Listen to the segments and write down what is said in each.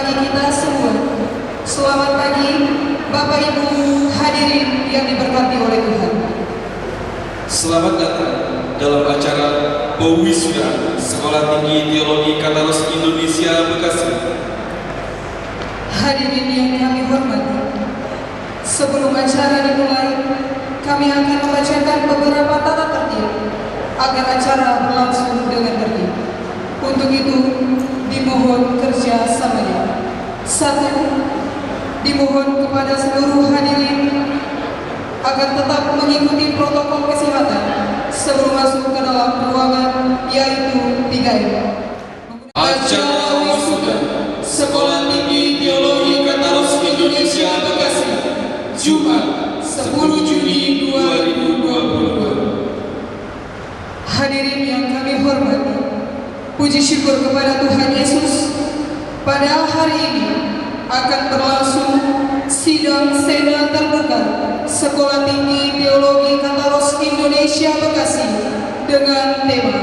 bagi kita semua. Selamat pagi Bapak Ibu hadirin yang diberkati oleh Tuhan. Selamat datang dalam acara Pewisuda Sekolah Tinggi Teologi Katolik Indonesia Bekasi. Hadirin yang kami hormati, sebelum acara dimulai, kami akan membacakan beberapa tata tertib agar acara berlangsung dengan tertib. Untuk itu, dimohon kerja samanya. 1. Dimohon kepada seluruh hadirin agar tetap mengikuti protokol kesehatan sebelum masuk ke dalam ruangan, yaitu 3M. Acara Wisuda Sekolah Tinggi Teologi Katolik Indonesia Bekasi, Jumat 10 Juni 2022. Hadirin yang kami hormati, puji syukur kepada Tuhan Yesus, pada hari ini akan berlangsung sidang Sena terbuka Sekolah Tinggi Teologi Katolik Indonesia Bekasi dengan tema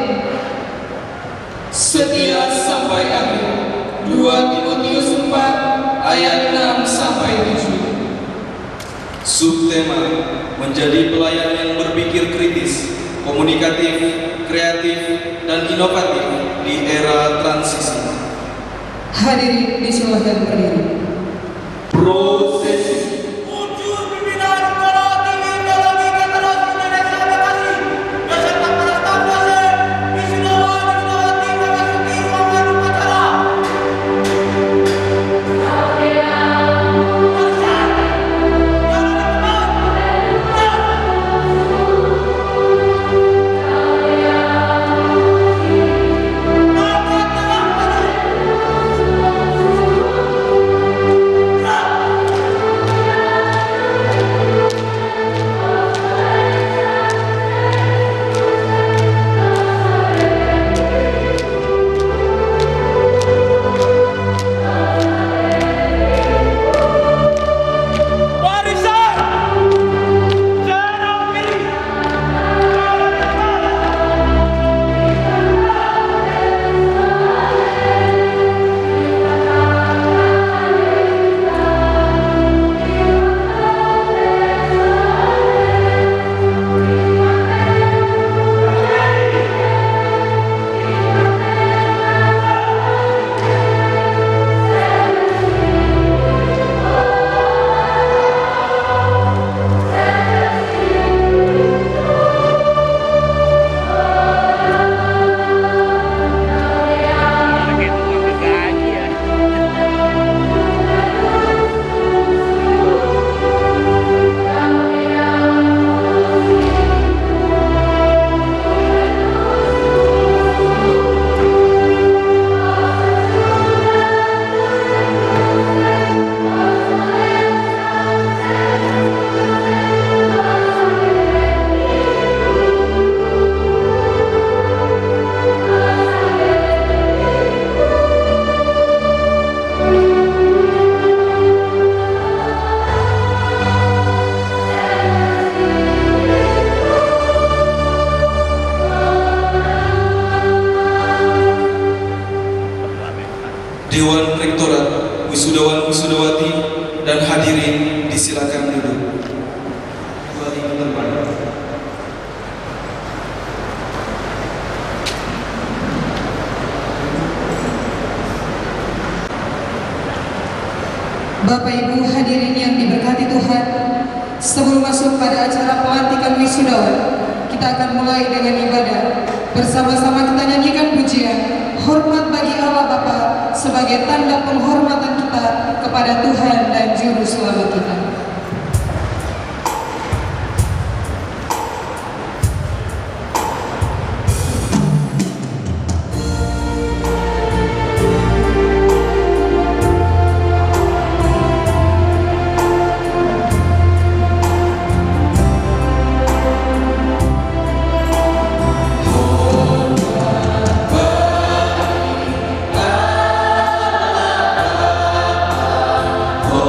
Setia sampai akhir, 2 Timotius 4 ayat 6 sampai 7. Subtema menjadi pelayan yang berpikir kritis, komunikatif, kreatif, dan inovatif di era transisi. Hadirin disilahkan berdiri. Prosesi Unsur pimpinan Sekolah Tinggi Teologi Katolik Indonesia Bekasi beserta para staf dosen, wisudawan, wisudawati memasuki ruangan upacara. Dewan Rektorat, wisudawan wisudawati, dan hadirin disilakan duduk. Kembali ke tempat. Bapak Ibu hadirin yang diberkati Tuhan, sebelum masuk pada acara pelantikan wisudawan, kita akan mulai dengan ibadah. Bersama-sama kita nyanyikan pujian Hormat bagi Allah Bapa sebagai tanda penghormatan kita kepada Tuhan dan Juru Selamat kita. Oh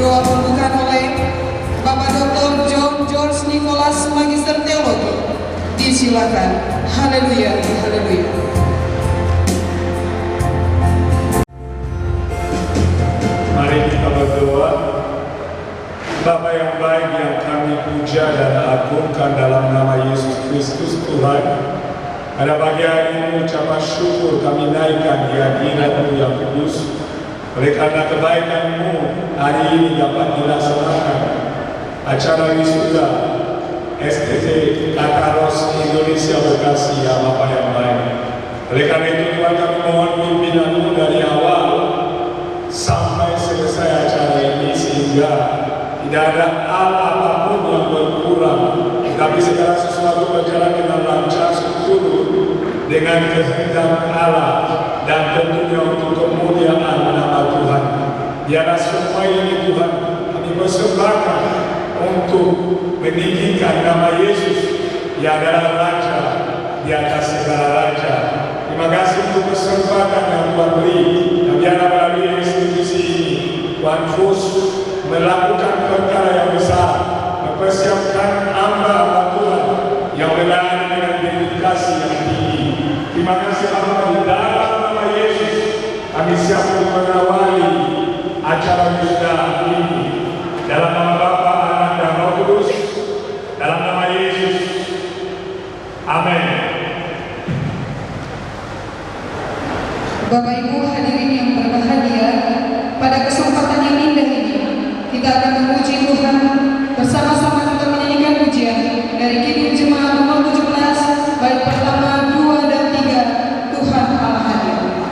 Doa pembukaan oleh Bapak Dr. John George Nicholas, Magister Teologi. Disilakan. Haleluya, haleluya. Mari kita berdoa. Bapa yang baik yang kami puja dan agungkan dalam nama Yesus Kristus Tuhan, pada pagi hari ini ucapan syukur kami naikkan di hadirat-Mu yang kudus. Oleh karena kebaikan-Mu, hari ini dapat dilaksanakan acara wisuda STT Kataros Indonesia Bekasi yang Bapa yang baik. Oleh karena itu Tuhan, kami mohon pimpinan-Mu dari awal sampai selesai acara ini, sehingga tidak ada hal apapun yang berkurang, tapi segala sesuatu berjalan dengan lancar, seturut dengan kehendak Allah, dan tentunya untuk kemuliaan nama Tuhan. Biarlah semua ini Tuhan kami persembahkan untuk meninggikan nama Yesus yang adalah Raja di atas segala raja. Terima kasih untuk kesempatan yang Tuhan beri, dan biarlah melalui institusi ini Tuhan terus melakukan perkara yang besar, mempersiapkan hamba-hamba Tuhan yang melayani dengan dedikasi yang tinggi. Terima kasih Bapa, di dalam nama Yesus kami siap untuk mengawali acara wisuda ini. Dalam nama Bapa, Anak, dan Roh Kudus, dalam nama Yesus. Amin. Bapak Ibu hadirin yang berbahagia, pada kesempatan yang indah ini kita akan memuji Tuhan bersama-sama untuk menyanyikan pujian dari Kidung Jemaat nomor 17 bait pertama, 2 dan 3, Tuhan Allah hadir. Tuhan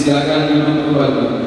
Disilakan duduk kembali.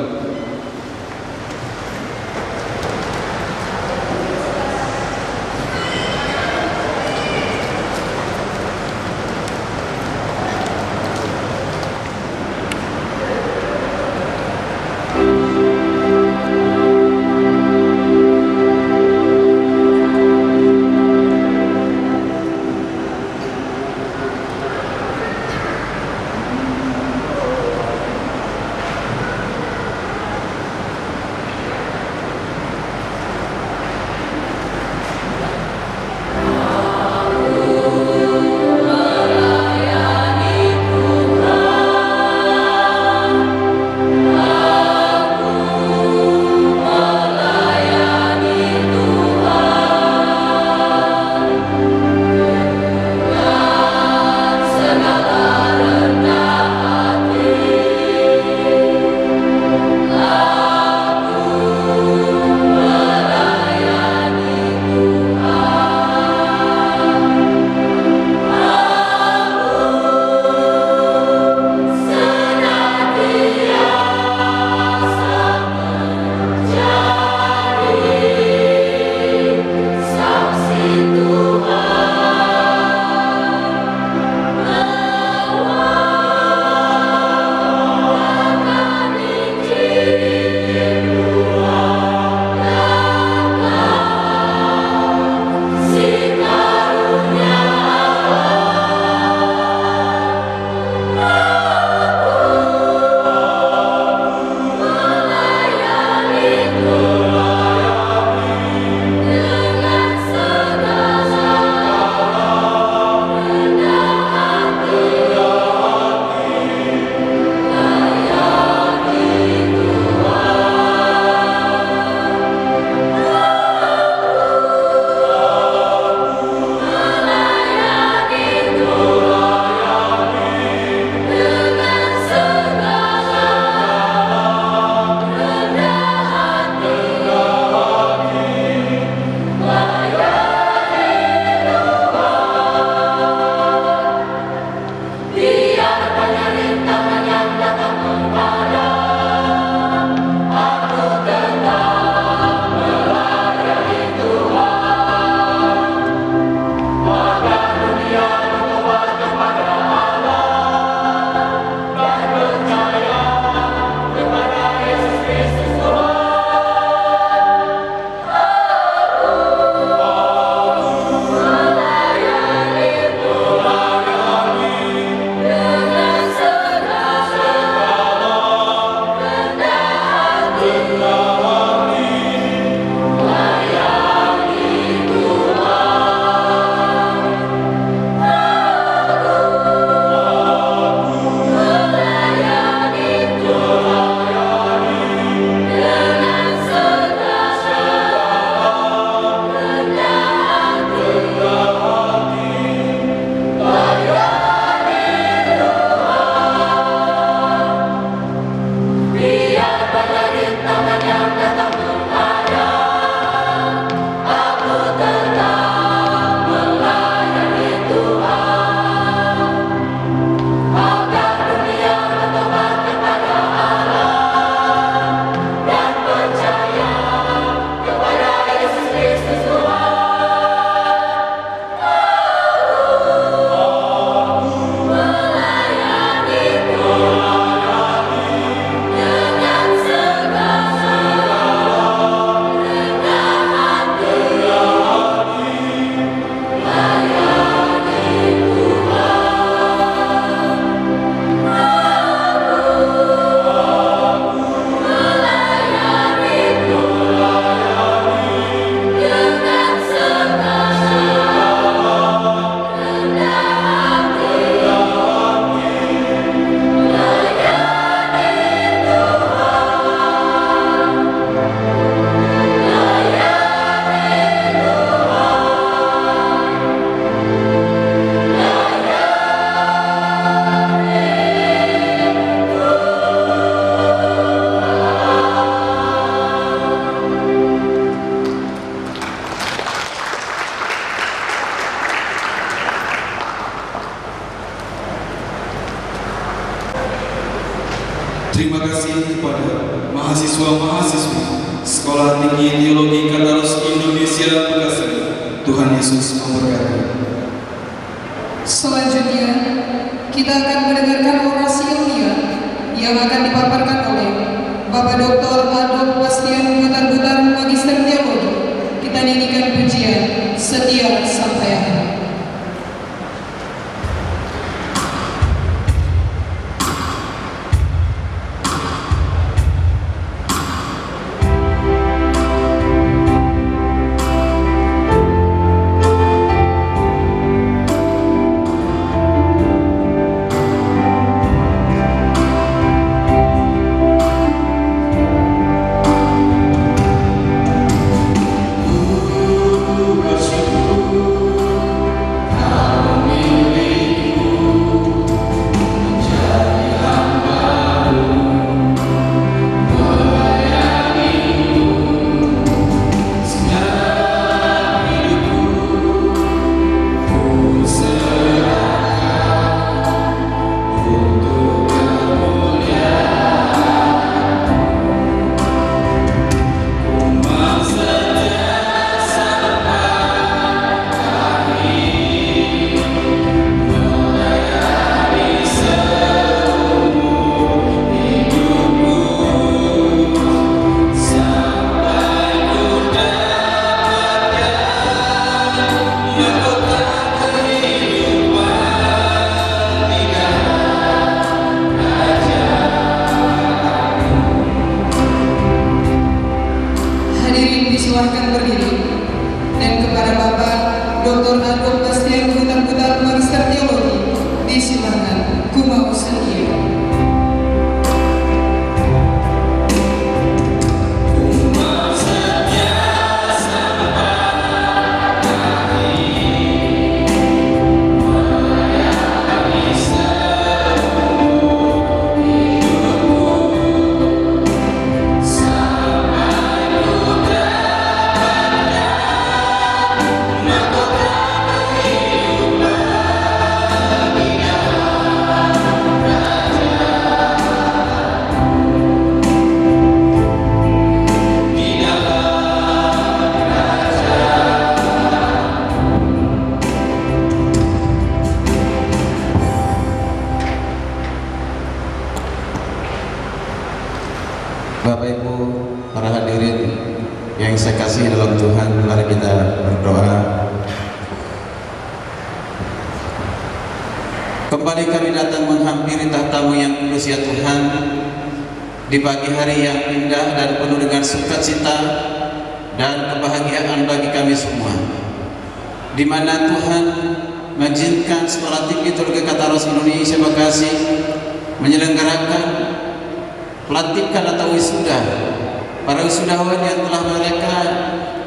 Terima kasih kepada mahasiswa-mahasiswi Sekolah Tinggi Teologi Kataros Indonesia Bekasi. Tuhan Yesus memberkati. Selanjutnya, kita akan mendengarkan orasi ilmiah yang akan dipaparkan oleh Bapak Dr. Adolf Bastian Butar-Butar, Magister Teologi. Kita nyanyikan pujian Setia Sampai Akhir. Silahkan berdiri. Dan kepada Bapak Dr. Adolf Bastian Butar-Butar, Magister Teologi, disilahkan kumau setia. Bapak Ibu, para hadirin yang saya kasih dalam Tuhan, mari kita berdoa. Kembali kami datang menghampiri tahta-Mu yang kudus ya Tuhan, di pagi hari yang indah dan penuh dengan sukacita dan kebahagiaan bagi kami semua, di mana Tuhan mengizinkan Sekolah Tinggi Teologi Kataros Indonesia Bekasi menyelenggarakan pelantikan atau wisuda para wisudawan yang telah mereka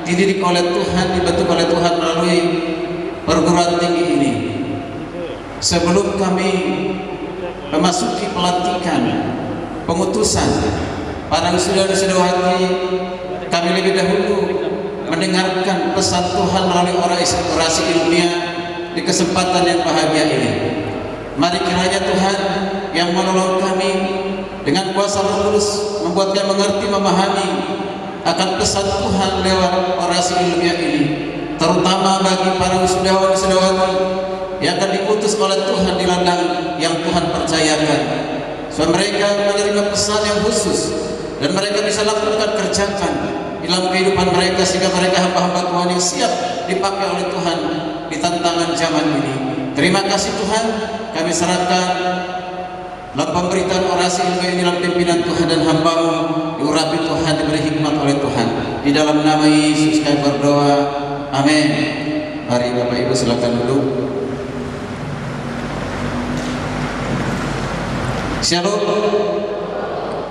dididik oleh Tuhan, dibentuk oleh Tuhan melalui perguruan tinggi ini. Sebelum kami memasuki pelantikan pengutusan para wisudawan-wisudawati, kami lebih dahulu mendengarkan pesan Tuhan melalui orasi ilmiah di kesempatan yang bahagia ini. Mari kiranya Tuhan yang menolong kami dengan kuasa Roh Kudus membuat kami mengerti, memahami akan pesan Tuhan lewat orasi ilmiah ini, terutama bagi para wisudawan-wisudawati yang akan diutus oleh Tuhan di ladang yang Tuhan percayakan, supaya mereka menerima pesan yang khusus dan mereka bisa lakukan, kerjakan dalam kehidupan mereka, sehingga mereka hamba-hamba Tuhan yang siap dipakai oleh Tuhan di tantangan zaman ini. Terima kasih Tuhan, kami serahkan dalam pemberitaan orasi ilmiah ini dalam pimpinan Tuhan dan hamba-Mu, diurapi Tuhan, diberi hikmat oleh Tuhan. Di dalam nama Yesus kami berdoa, amin. Mari Bapak Ibu silakan duduk. Shalom.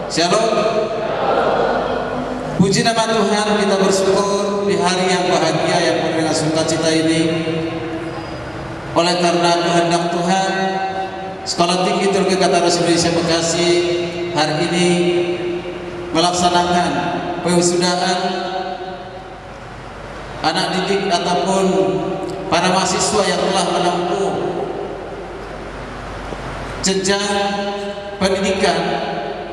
Shalom. Puji nama Tuhan, kita bersyukur di hari yang bahagia yang penuh dengan sukacita ini. Oleh karena kehendak Tuhan, Sekolah Tinggi Teologi Kataros Indonesia Bekasi hari ini melaksanakan pewisudan anak didik ataupun para mahasiswa yang telah menempuh jenjang pendidikan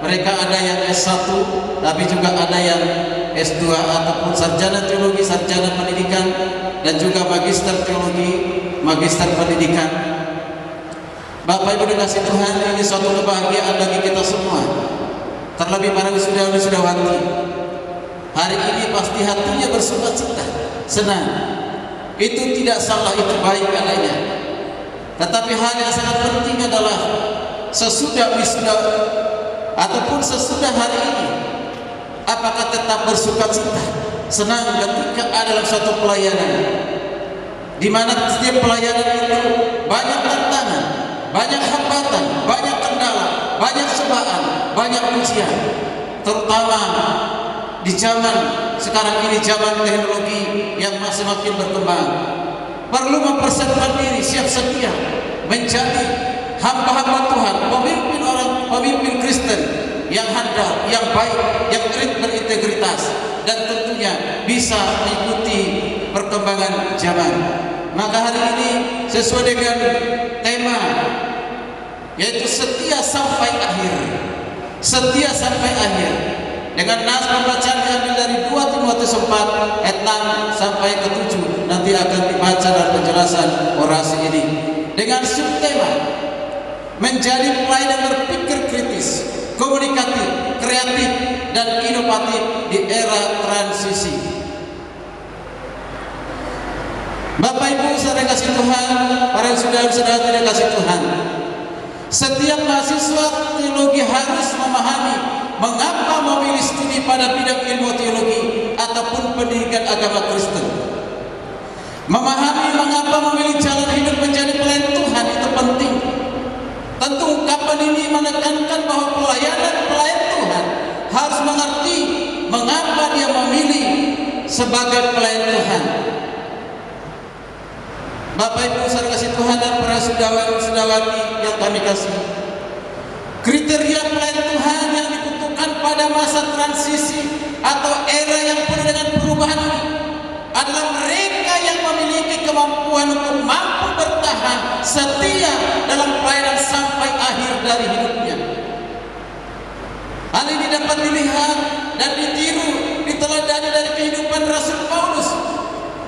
mereka ada yang S1 tapi juga ada yang S2 ataupun sarjana teologi, sarjana pendidikan, dan juga magister teologi, magister pendidikan. Bapak Ibu dikasih Tuhan, ini suatu kebahagiaan bagi kita semua, terlebih para wisudawan-wisudawati. Hari ini pasti hatinya bersukacita, senang. Itu tidak salah, itu baik adanya. Tetapi hal yang sangat penting adalah sesudah wisuda ataupun sesudah hari ini, apakah tetap bersukacita, senang ketika ada dalam suatu pelayanan, di mana setiap pelayanan itu banyak tantangan, banyak hambatan, banyak kendala, banyak cobaan, banyak ujian, terutama di zaman sekarang ini, zaman teknologi yang masih makin berkembang. Perlu mempersiapkan diri, siap sedia menjadi hamba-hamba Tuhan, pemimpin Kristen yang handal, yang baik, yang berintegritas, dan tentunya bisa mengikuti perkembangan zaman. Maka hari ini sesuai dengan tema, yaitu setia sampai akhir, setia sampai akhir, dengan nas pembacaan diambil dari 2 Timotius 4 ayat 6 sampai ke 7. Nanti akan dibaca dalam penjelasan orasi ini dengan subtema menjadi pelayan yang berpikir kritis, komunikatif, kreatif, dan inovatif di era transisi. Bapak Ibu saudara kasih Tuhan, para saudara-saudara tidak kasih Tuhan, setiap mahasiswa teologi harus memahami mengapa memilih studi pada bidang ilmu teologi ataupun pendidikan agama Kristen. Memahami mengapa memilih jalan hidup menjadi pelayan Tuhan itu penting. Tentu ungkapan ini menekankan bahwa pelayan Tuhan harus mengerti mengapa dia memilih sebagai pelayan Tuhan. Bapak Ibu saudara kasih Tuhan dan para saudara-saudawati yang kami kasih, kriteria pelayan Tuhan yang dibutuhkan pada masa transisi atau era yang penuh dengan perubahan ini adalah mereka yang memiliki kemampuan untuk mampu bertahan setia dalam pelayanan sampai akhir dari hidupnya. Hal ini dapat dilihat dan ditiru, diteladani dari kehidupan Rasul Paulus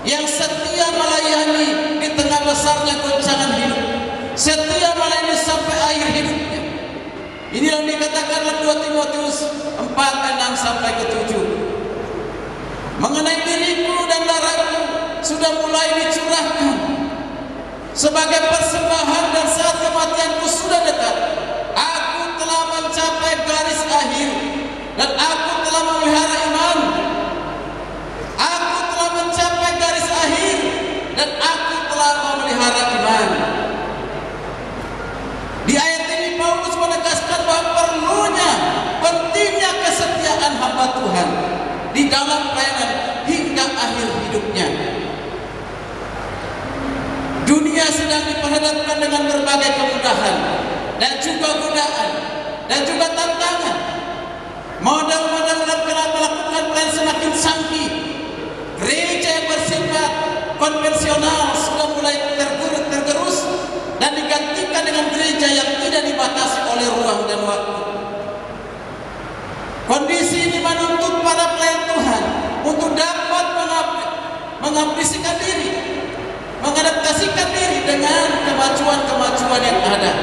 yang setia melayani di tengah besarnya goncangan hidup, setia melayani sampai akhir hidupnya. Ini yang dikatakan dalam 2 Timotius 4 ayat 6 sampai ke 7. Mengenai diriku dan darahku sudah mulai dicurahkan sebagai persembahan dan saat kematianku sudah dekat. Aku telah mencapai garis akhir dan aku telah memelihara iman. Aku telah mencapai garis akhir dan aku telah memelihara iman. Di ayat ini Paulus menegaskan bahwa pentingnya kesetiaan hamba Tuhan di dalam pelayanan hingga akhir hidupnya. Dunia sedang diperhadapkan dengan berbagai kemudahan dan juga godaan dan juga tantangan. Model-model dalam melakukan pelayanan semakin canggih. Gereja yang bersifat konvensional sudah mulai tergerus dan digantikan dengan gereja yang tidak dibatasi oleh ruang dan waktu. Kondisi ini menuntut para pelayan Tuhan untuk dapat mengaplikasikan diri, mengadaptasikan diri dengan kemajuan-kemajuan yang ada.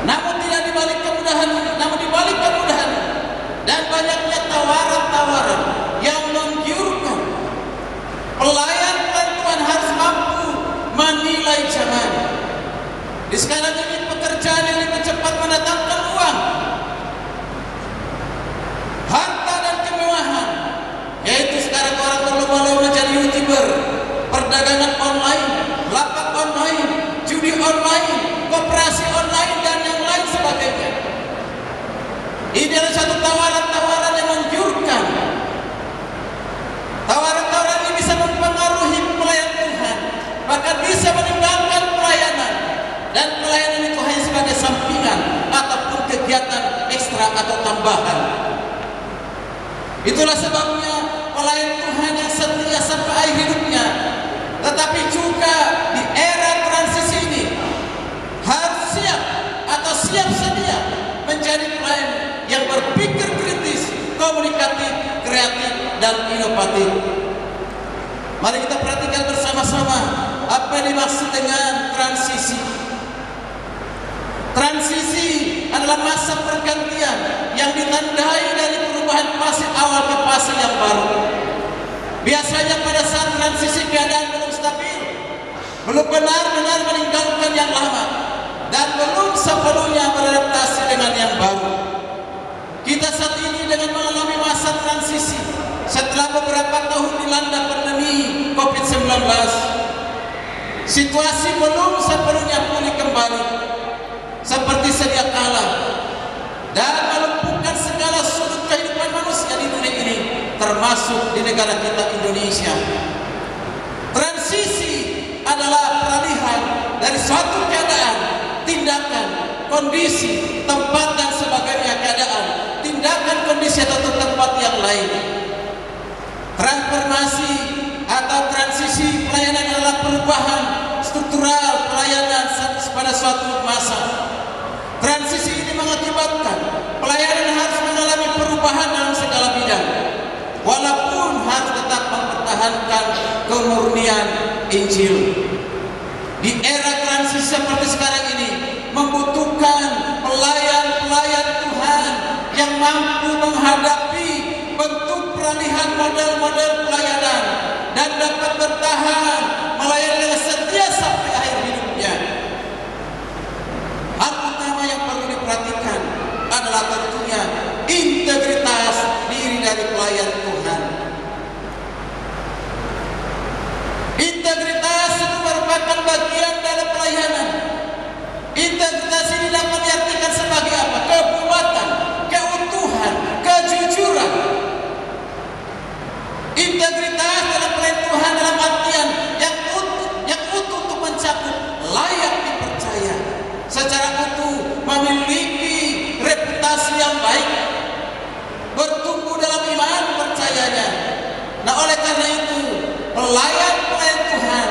Namun di balik kemudahan dan banyaknya tawaran-tawaran yang menggiurkan, pelayan Tuhan harus mampu menilai zaman. Di sekarang ini pekerjaan yang lebih cepat mendatangkan uang, harta dan kemewahan, yaitu sekarang orang berlomba-lomba menjadi YouTuber, perdagangan online, lapak online, judi online, koperasi online, dan yang lain sebagainya. Ini adalah satu tawaran-tawaran yang menggiurkan. Tawaran-tawaran ini bisa mempengaruhi pelayan Tuhan, bahkan bisa meninggalkan pelayanan, dan pelayanan itu hanya sebagai sampingan ataupun kegiatan ekstra atau tambahan. Itulah sebabnya pelayan Tuhan yang setia sampai akhir hidupnya, tetapi juga di era transisi ini harus siap atau siap sedia menjadi dan inovatif. Mari kita perhatikan bersama-sama apa yang dimaksud dengan transisi. Transisi adalah masa pergantian yang ditandai dari perubahan fase awal ke fase yang baru. Biasanya pada saat transisi keadaan belum stabil, belum benar-benar meninggalkan yang lama, dan belum sepenuhnya beradaptasi dengan yang baru. Kita saat ini dengan mengalami masa transisi setelah beberapa tahun dilanda pandemi COVID-19. Situasi belum sepenuhnya pulih kembali seperti sedia kala dan melumpuhkan segala sudut kehidupan manusia di dunia ini, termasuk di negara kita Indonesia. Transisi adalah peralihan dari suatu keadaan, tindakan, kondisi, tempat dan sebagainya keadaan, tindakan, kondisi atau tempat yang lain. Transformasi atau transisi pelayanan adalah perubahan struktural pelayanan pada suatu masa. Transisi ini mengakibatkan pelayanan harus mengalami perubahan dalam segala bidang, walaupun harus tetap mempertahankan kemurnian Injil. Di era transisi seperti sekarang ini membutuhkan pelayan-pelayan Tuhan yang mampu menghadapi bentuk peralihan model-model pelayanan dan dapat bertahan melayani dengan setia sampai akhir hidupnya. Hal utama yang perlu diperhatikan adalah tentunya integritas diri dari pelayan Tuhan. Integritas itu merupakan bagian dalam pelayanan. Integritas ini dapat diartikan sebagai apa? Kebuatan, keutuhan, kejujuran. Integritas dalam pelayanan Tuhan dalam artian yang utuh untuk mencakup layak dipercaya, secara utuh memiliki reputasi yang baik, bertumbuh dalam iman percayanya. Nah, oleh karena itu pelayan Tuhan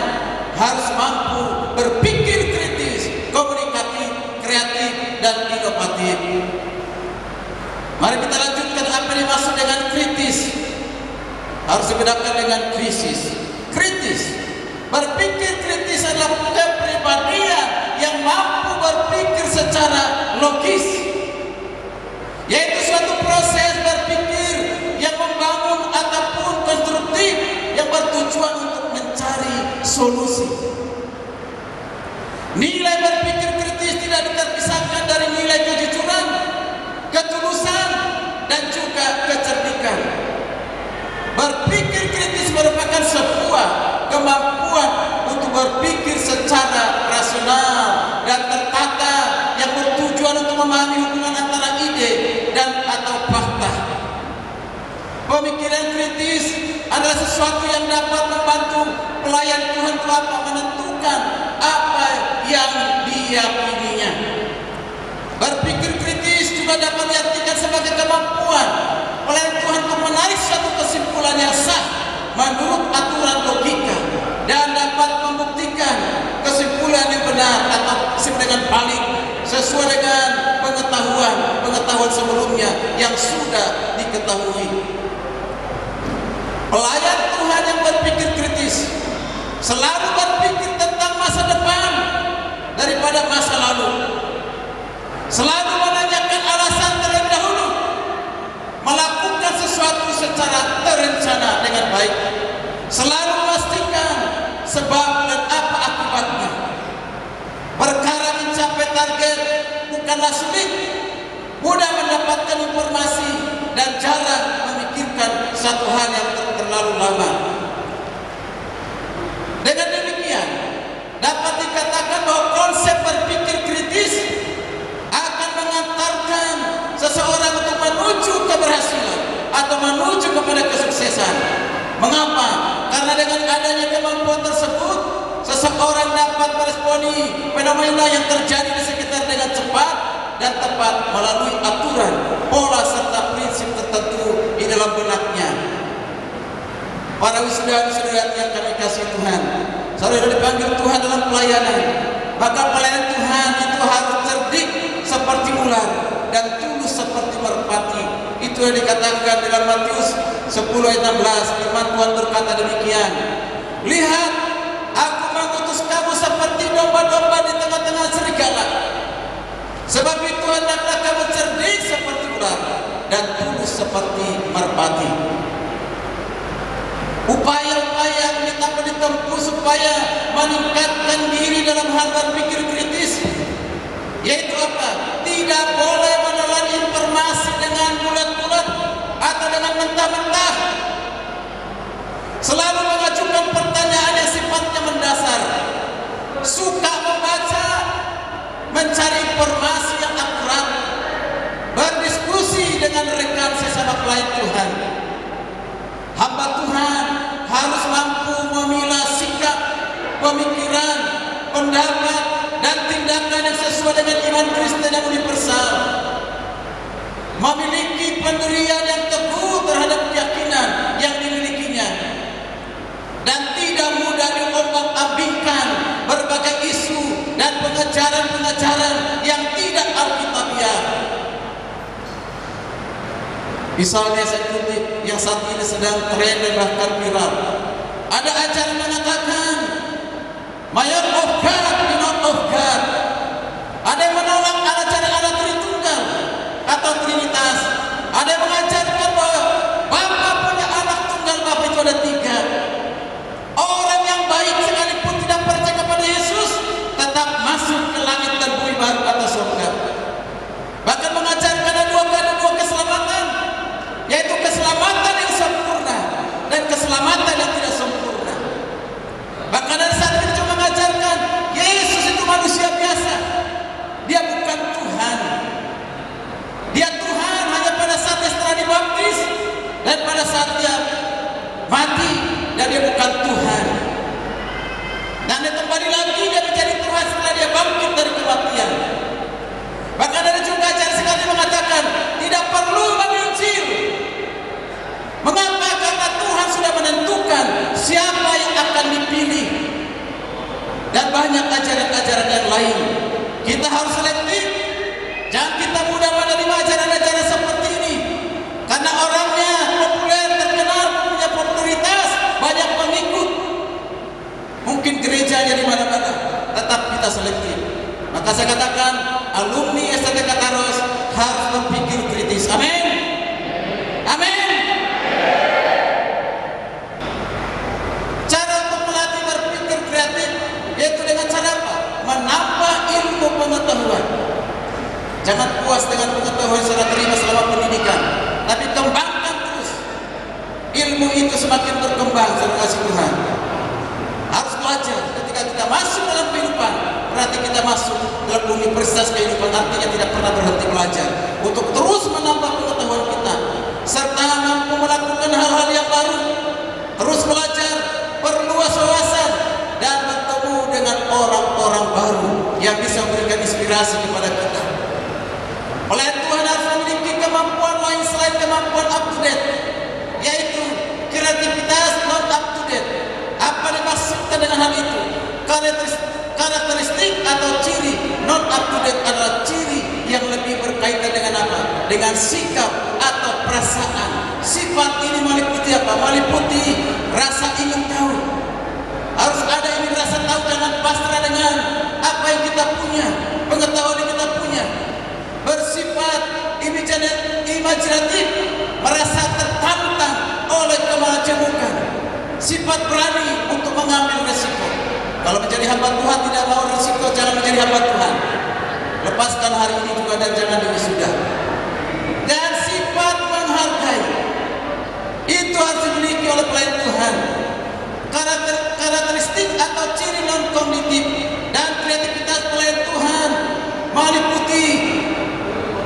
harus mampu berpikir kritis, komunikatif, kreatif dan inovatif. Mari kita lanjutkan apa yang dimaksud dengan kritis. Harus dibedakan dengan krisis. Kritis, berpikir kritis adalah kepribadian yang mampu berpikir secara logis, yaitu suatu proses berpikir yang membangun ataupun konstruktif yang bertujuan untuk mencari solusi. Nilai berpikir kritis tidak terpisahkan dari nilai kejujuran, ketulusan dan juga kecerdikan. Berpikir kritis merupakan sebuah kemampuan untuk berpikir secara rasional dan tertata yang bertujuan untuk memahami hubungan antara ide dan atau fakta. Pemikiran kritis adalah sesuatu yang dapat membantu pelayan Tuhan dapat menentukan apa yang diyakininya. Berpikir kritis juga dapat diartikan sebagai kemampuan pelayan Tuhan untuk menarik suatu kesimpulan yang sah menurut aturan logika dan dapat membuktikan kesimpulan yang benar atau kesimpulan yang valid sesuai dengan pengetahuan sebelumnya yang sudah diketahui. Pelayan Tuhan yang berpikir kritis selalu berpikir tentang masa depan daripada masa lalu, selalu menanyakan alasan terlebih dahulu, melakukan sesuatu secara terencana dengan baik, selalu memastikan sebab dan apa akibatnya. Perkara mencapai target bukanlah sulit, mudah mendapatkan informasi dan jarang memikirkan satu hal yang terlalu lama. Dengan demikian dapat dikatakan bahwa konsep berpikir kritis akan mengantarkan seseorang untuk menuju keberhasilan atau menuju kepada kesuksesan. Mengapa? Karena dengan adanya kemampuan tersebut, seseorang dapat meresponi fenomena yang terjadi di sekitar dengan cepat dan tepat melalui aturan, pola serta prinsip tertentu di dalam benaknya. Para wisuda-wisuda yang kami kasih Tuhan, saudara dipanggil Tuhan dalam pelayanan, maka pelayanan Tuhan itu harus cerdik seperti ular dan tulus seperti merpati. Itu Itu yang dikatakan dalam Matius 10 ayat 16. Firman Tuhan berkata demikian, lihat, aku mengutus kamu seperti domba-domba di tengah-tengah serigala. Sebab itu hendaklah kamu cerdik seperti ular dan tulus seperti merpati. Upaya-upaya yang dapat ditempuh supaya meningkatkan diri dalam hal berpikir kritis, yaitu apa? Tidak boleh menelan informasi dengan bulat-bulat atau dengan mentah-mentah. Selalu mengajukan pertanyaan yang sifatnya mendasar. Suka membaca, mencari informasi yang akurat, berdiskusi dengan rekan sesama pelayan Tuhan. Hamba Tuhan harus mampu memilah sikap, pemikiran, pendapat, dan tindakan yang sesuai dengan iman Kristen yang universal. Memiliki pendirian yang teguh terhadap keyakinan yang dimilikinya, dan tidak mudah diombang-ambingkan berbagai isu dan pengajaran-pengajaran yang tidak alkitabiah. Misalnya saya kutip yang saat ini sedang tren dan bahkan viral. Ada ajaran mengatakan Mayor of God, not of God. Ada yang menolak ajaran Allah Tritunggal atau Trinitas. Ada yang mengajarkan bahwa Bapa punya anak tunggal, Bapa itu ada 3. Orang yang baik sekalipun tidak percaya kepada Yesus tetap masuk ke langit dan bumi baru atau surga. Bahkan mengajarkan ada dua keselamatan, yaitu keselamatan yang sempurna dan keselamatan yang tidak sempurna. Bahkan ada saat itu mengajarkan Yesus itu manusia biasa, dia bukan Tuhan. Dia Tuhan hanya pada saat dia setelah dibaptis dan pada saat dia mati, dan dia bukan Tuhan. Dan dia kembali lagi dia menjadi Tuhan setelah dia bangkit dari kematian. Bahkan ada juga ajaran sekali mengatakan tidak perlu menginjil. Mengapa? Karena Tuhan sudah menentukan siapa yang akan dipilih. Dan banyak ajaran-ajaran yang lain. Kita harus selektif. Jangan kita mudah menerima ajaran-ajaran seperti ini. Karena orangnya populer, terkenal, punya popularitas, banyak pengikut. Mungkin gerejanya di mana-mana, tetap kita selektif. Maka saya katakan, alumni STT Kataros harus berpikir kritis. Amin. Amin. Cara untuk melatih berpikir kreatif yaitu dengan cara apa? Menambah ilmu pengetahuan. Jangan puas dengan pengetahuan yang sudah terima selama pendidikan, tapi kembangkan terus. Ilmu itu semakin berkembang, saudara kasih Tuhan. Harus belajar. Ketika kita masuk dalam kehidupan, berarti kita masuk dalam universitas kehidupan, artinya tidak pernah berhenti belajar untuk terus menambah pengetahuan kita, serta mampu melakukan hal-hal yang baru. Terus belajar, perluas wawasan, dan bertemu dengan orang-orang baru yang bisa memberikan inspirasi kepada kita. Oleh Tuhan harus memiliki kemampuan lain selain kemampuan up to date, yaitu kreativitas non up to date. Apa dimaksudkan dengan hal itu? Karakteristik atau ciri non up to date adalah ciri yang lebih berkaitan dengan apa? Dengan sikap atau perasaan. Sifat ini meliputi apa? Meliputi rasa ingin tahu. Harus ada ingin rasa tahu, jangan pasrah dengan apa yang kita punya, pengetahuan yang kita punya. Bersifat imajinatif, merasa tertantang oleh kemajemukan. Sifat berani untuk mengambil resiko. Kalau menjadi hamba Tuhan tidak mau resiko, jangan menjadi hamba Tuhan. Lepaskan hari ini juga dan jangan diwisuda. Dan sifat menghargai itu harus dimiliki oleh pelayan Tuhan. Karakteristik atau ciri non kognitif dan kreativitas pelayan Tuhan meliputi.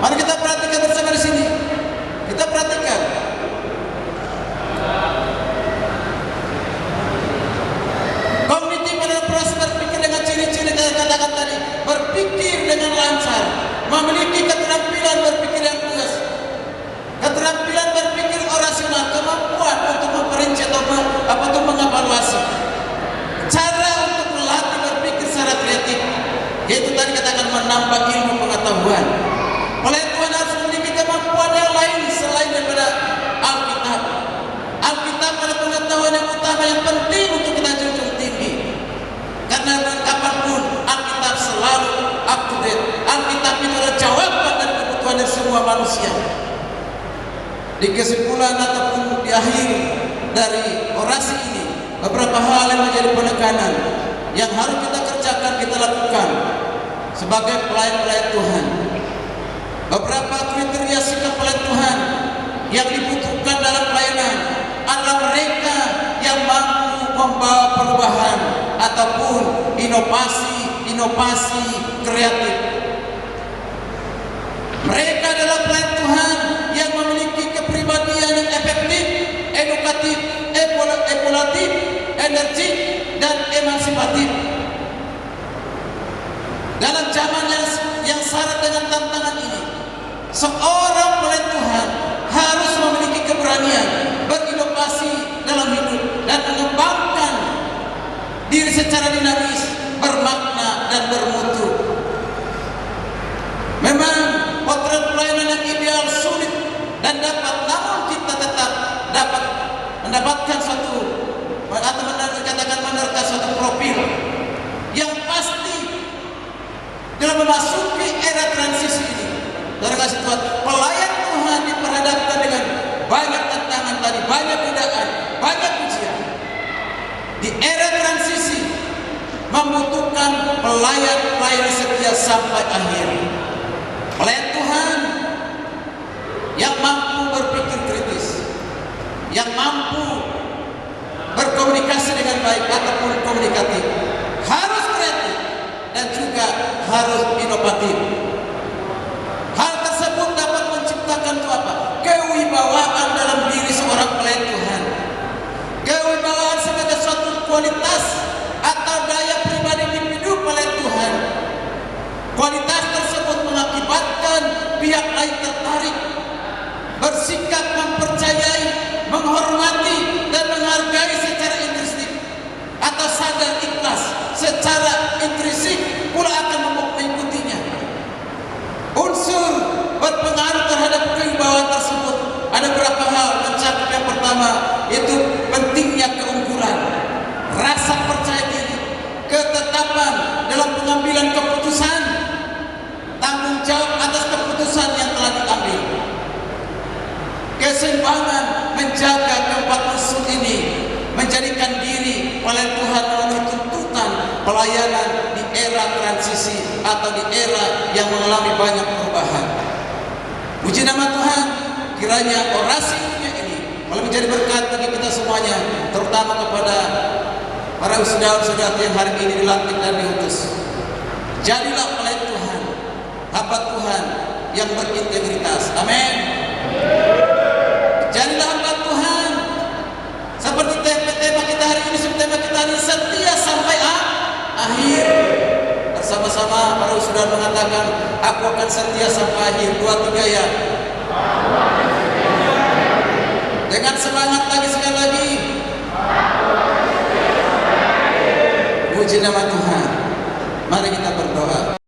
Mari kita perhatikan bersama di sini. Kita perhatikan. Kognitif adalah proses berpikir dengan ciri-ciri yang saya katakan tadi. Berpikir dengan lancar, memiliki keterampilan berpikir Di kesimpulan ataupun di akhir dari orasi ini, beberapa hal yang menjadi penekanan yang harus kita kerjakan, kita lakukan sebagai pelayan-pelayan Tuhan. Beberapa kriteria sikap pelayan Tuhan yang dibutuhkan dalam pelayanan adalah mereka yang mampu membawa perubahan ataupun inovasi kreatif. Mereka adalah pelayan Tuhan yang memiliki kepribadian yang efektif, edukatif, evaluatif, energik, dan emansipatif. Dalam zaman yang syarat dengan tantangan ini, seorang pelayan Tuhan harus memiliki keberanian berinovasi dalam hidup dan mengembangkan diri secara dinamis, bermakna, dan bermutu. Memang potret pelayanan yang ideal sulit dan namun kita tetap dapat mendapatkan suatu atau katakan menerka suatu profil yang pasti dalam memasuki era transisi ini. Terkasih Tuhan, pelayan Tuhan diperhadapkan dengan banyak tantangan tadi, banyak godaan, banyak ujian. Di era transisi membutuhkan pelayan setia sampai akhir. Pelayan Tuhan yang mampu berpikir kritis, yang mampu berkomunikasi dengan baik ataupun komunikatif, harus kreatif dan juga harus inovatif. Hal tersebut dapat menciptakan apa? Kewibawaan dalam diri seorang pelayan Tuhan. Kewibawaan sebagai suatu kualitas atau daya pribadi individu pelayan Tuhan. Kualitas tersebut mengakibatkan pihak lain tertarik, bersikap mempercayai, menghormati, dan menghargai secara intrinsik atau sadar ikhlas secara intrinsik pula akan mengikutinya. Unsur berpengaruh terhadap kewibawaan tersebut ada beberapa hal mencakup. Yang pertama itu pentingnya keunggulan, rasa percaya diri, ketetapan dalam pengambilan keputusan, tanggung jawab atas keputusan yang telah diambil, keseimbangan menjaga keempat unsur ini menjadikan diri pelayan Tuhan memenuhi tuntutan pelayanan di era transisi atau di era yang mengalami banyak perubahan. Puji nama Tuhan, kiranya orasinya ini malah menjadi berkat bagi kita semuanya, terutama kepada para saudara-saudara yang hari ini dilantik dan diutus. Jadilah pelayan Tuhan, hamba Tuhan yang berintegritas. Amin. Jadilah hamba Tuhan seperti tema kita hari ini, tema kita hari ini, setia sampai akhir. Bersama-sama para saudara mengatakan, aku akan setia sampai akhir. 2, 3 ya. Dengan semangat lagi sekali lagi. Puji nama Tuhan. Mari kita berdoa.